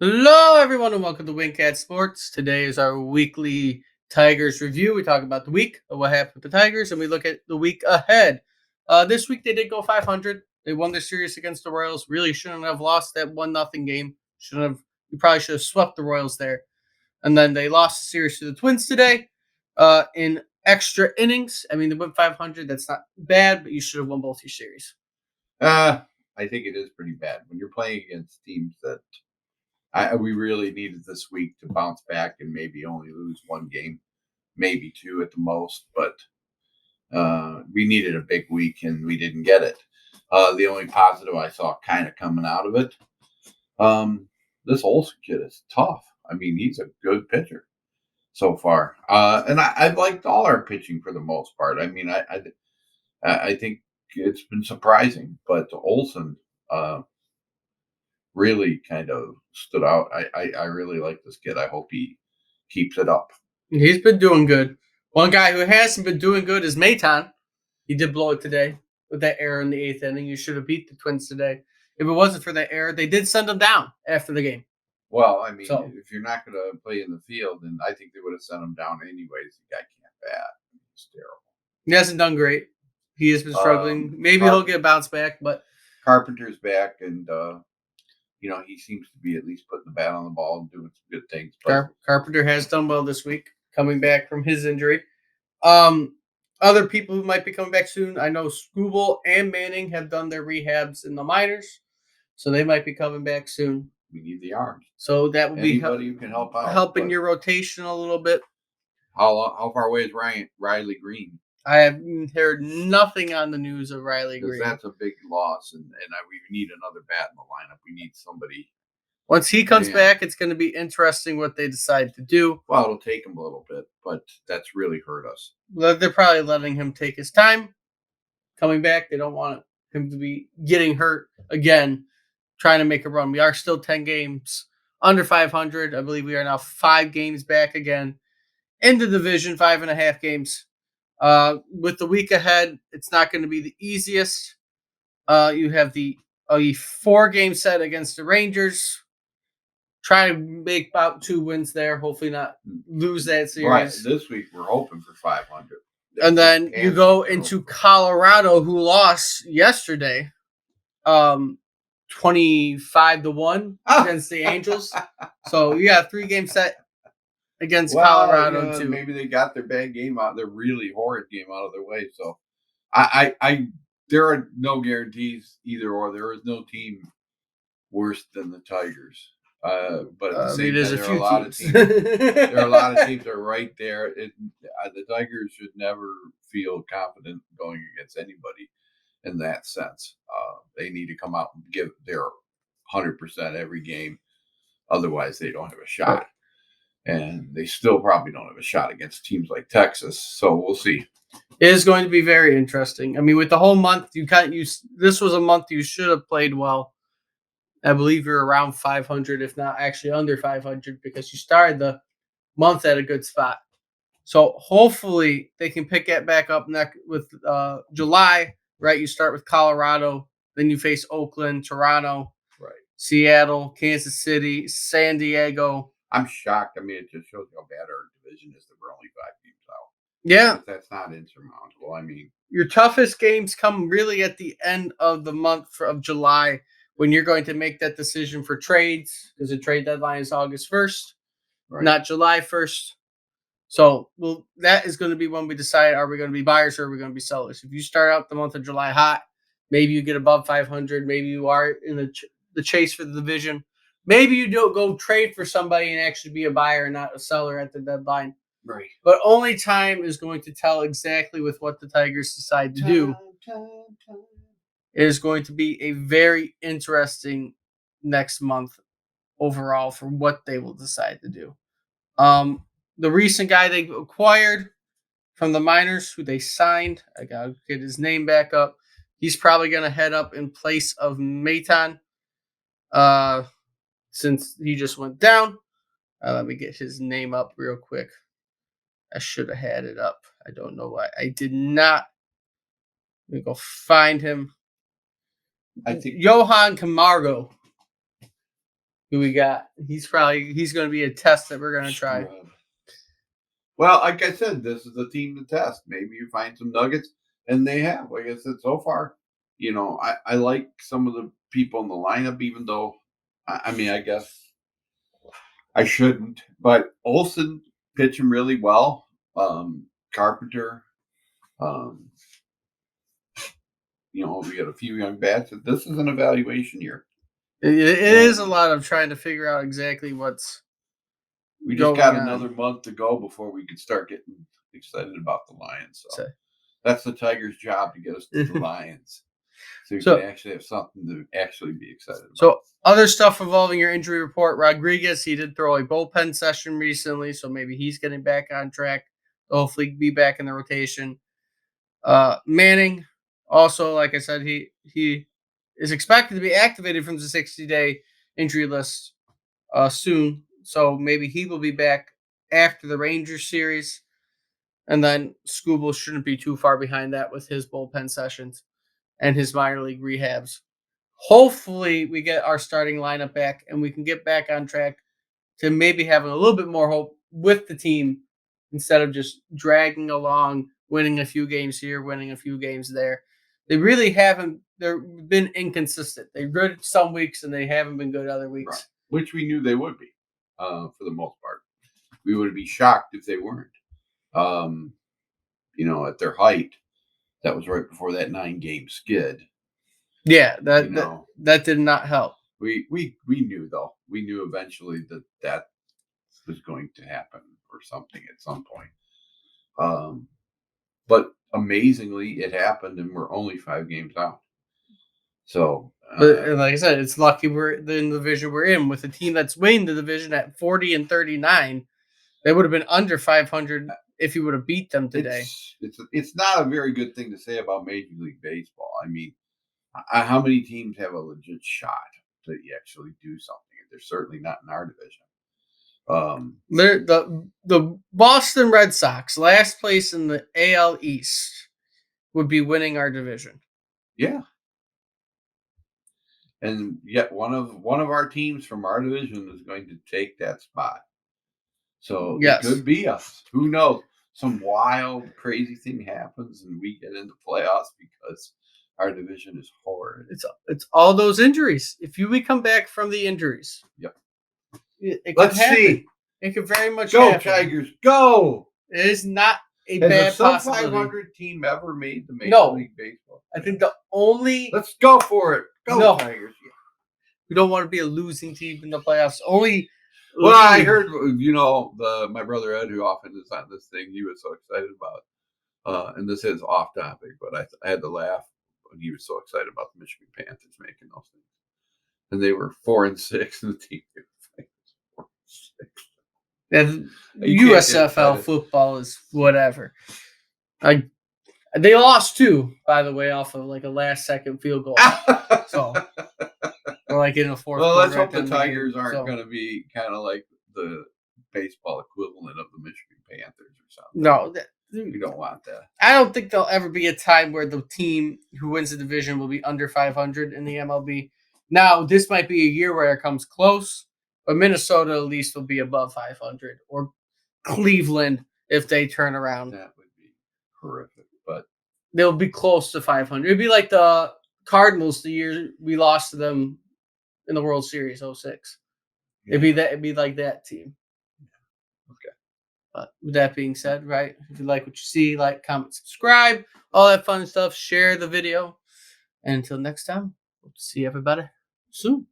Hello, everyone, and welcome to Wingcat Sports. Today is our weekly Tigers review. We talk about the week of what happened with the Tigers, and we look at the week ahead. This week they did go 500. They won their series against the Royals. Really shouldn't have lost that 1-0 game. Shouldn't have. You probably should have swept the Royals there. And then they lost the series to the Twins today in extra innings. I mean, they went 500. That's not bad, but you should have won both your series. I think it is pretty bad when you're playing against teams that we really needed this week to bounce back and maybe only lose one game, maybe two at the most. But we needed a big week and we didn't get it. The only positive I saw kind of coming out of it, this Olsen kid is tough. I mean, he's a good pitcher so far, and I've liked all our pitching for the most part. I mean, I think it's been surprising, but Olsen really kind of stood out. I really like this kid. I hope he keeps it up. He's been doing good. One guy who hasn't been doing good is Maton. He did blow it today with that error in the eighth inning. You should have beat the Twins today. If it wasn't for that error, they did send him down after the game. Well, I mean, if you're not going to play in the field, then I think they would have sent him down anyways. The guy can't bat. He's terrible. He hasn't done great. He has been struggling. Maybe he'll get a bounce back, but Carpenter's back, and he seems to be at least putting the bat on the ball and doing some good things. But Carpenter has done well this week, coming back from his injury. Other people who might be coming back soon, I know Skubal and Manning have done their rehabs in the minors, so they might be coming back soon. We need the arms. So that would be anybody who can help out, helping your rotation a little bit. How far away is Riley Green? I have heard nothing on the news of Riley Green. That's a big loss, and we need another bat in the lineup. We need somebody. Once he comes back, it's going to be interesting what they decide to do. Well, it'll take him a little bit, but that's really hurt us. They're probably letting him take his time coming back. They don't want him to be getting hurt again, trying to make a run. We are still 10 games under 500. I believe we are now 5 games back again in the division, 5.5 games. With the week ahead, it's not going to be the easiest. You have a 4-game set against the Rangers. Try to make about 2 wins there. Hopefully not lose that series. Right. This week, we're hoping for 500. And then you go into Colorado, who lost yesterday 25-1 against the Angels. So you got a 3-game set against Colorado too. Maybe they got their bad game out, their really horrid game out of their way. So there are no guarantees either or. There is no team worse than the Tigers. But at the same time, there are a lot of teams. There are a lot of teams that are right there. The Tigers should never feel confident going against anybody in that sense. They need to come out and give their 100% every game. Otherwise, they don't have a shot. And they still probably don't have a shot against teams like Texas. So we'll see. It is going to be very interesting. I mean, with the whole month, this was a month you should have played well. I believe you're around 500, if not actually under 500, because you started the month at a good spot. So hopefully they can pick it back up next with July, right? You start with Colorado, then you face Oakland, Toronto, right, Seattle, Kansas City, San Diego. I'm shocked. I mean, it just shows how bad our division is that we're only 5 games out. Yeah. That's not insurmountable. I mean, your toughest games come really at the end of the month of July, when you're going to make that decision for trades, because the trade deadline is August 1st, right, not July 1st. So that is going to be when we decide, are we going to be buyers or are we going to be sellers? If you start out the month of July hot, maybe you get above 500. Maybe you are in the chase for the division. Maybe you don't go trade for somebody and actually be a buyer and not a seller at the deadline. Right. But only time is going to tell exactly with what the Tigers decide to do. It is going to be a very interesting next month overall for what they will decide to do. The recent guy they acquired from the minors, who they signed, I got to get his name back up. He's probably going to head up in place of Maton since he just went down. Let me get his name up real quick. I should have had it up. I don't know why. I did not. Let me go find him. I think Johan Camargo. who we got. He's going to be a test that we're going to try. Scrub. Well, like I said, this is a team to test. Maybe you find some nuggets, and they have. Like I said, so far, I like some of the people in the lineup, even though, I mean, I guess I shouldn't. But Olsen pitching really well. Carpenter, we got a few young bats. This is an evaluation year. It is a lot of trying to figure out exactly what's. We just got another month to go before we could start getting excited about the Lions. So that's the Tigers' job, to get us to the Lions. So we can actually have something to actually be excited about. So other stuff involving your injury report, Rodriguez, he did throw a bullpen session recently, so maybe he's getting back on track. Hopefully be back in the rotation. Manning, also, like I said, he is expected to be activated from the 60-day injury list soon. So maybe he will be back after the Rangers series. And then Skubal shouldn't be too far behind that with his bullpen sessions and his minor league rehabs. Hopefully we get our starting lineup back and we can get back on track to maybe having a little bit more hope with the team instead of just dragging along, winning a few games here, winning a few games there. They really haven't. They've been inconsistent. They're good some weeks and they haven't been good other weeks. Right. Which we knew they would be, for the most part. We would be shocked if they weren't. At their height, that was right before that 9-game skid. Yeah, that did not help. We knew, though. We knew eventually that was going to happen or something at some point. But amazingly, it happened, and we're only 5 games out. So, but like I said, it's lucky we're in the division we're in with a team that's winning the division at 40-39. They would have been under 500 if you would have beat them today. It's not a very good thing to say about Major League Baseball. I mean, how many teams have a legit shot to actually do something? They're certainly not in our division. The Boston Red Sox, last place in the AL East, would be winning our division. Yeah. And yet one of our teams from our division is going to take that spot. So yes. It could be us. Who knows? Some wild, crazy thing happens and we get into playoffs because our division is horrid. It's all those injuries. If we come back from the injuries. Yep. Let's see. It could very much go, happen. Tigers, go! It is not a bad possibility. Has a sub-500 team ever made the Major League Baseball? I think the only... Let's go for it. Go, Tigers. We don't want to be a losing team in the playoffs. Well, I heard, my brother Ed, who often is on this thing, he was so excited about, and this is off topic, but I had to laugh when he was so excited about the Michigan Panthers making those things. And they were 4-6 in the team. 4-6. And USFL football is whatever. They lost 2, by the way, off of like a last-second field goal. So, or like in a fourth. Well, let's hope the Tigers aren't going to be kind of like the baseball equivalent of the Michigan Panthers or something. No, we don't want that. I don't think there'll ever be a time where the team who wins the division will be under 500 in the MLB. Now, this might be a year where it comes close, but Minnesota at least will be above 500, or Cleveland if they turn around. That would be horrific, but they'll be close to 500. It'd be like the Cardinals the year we lost to them in the World Series 06. Yeah. It'd be like that team. Okay. But with that being said, right, if you like what you see, like, comment, subscribe, all that fun stuff, share the video. And until next time, we'll see everybody soon.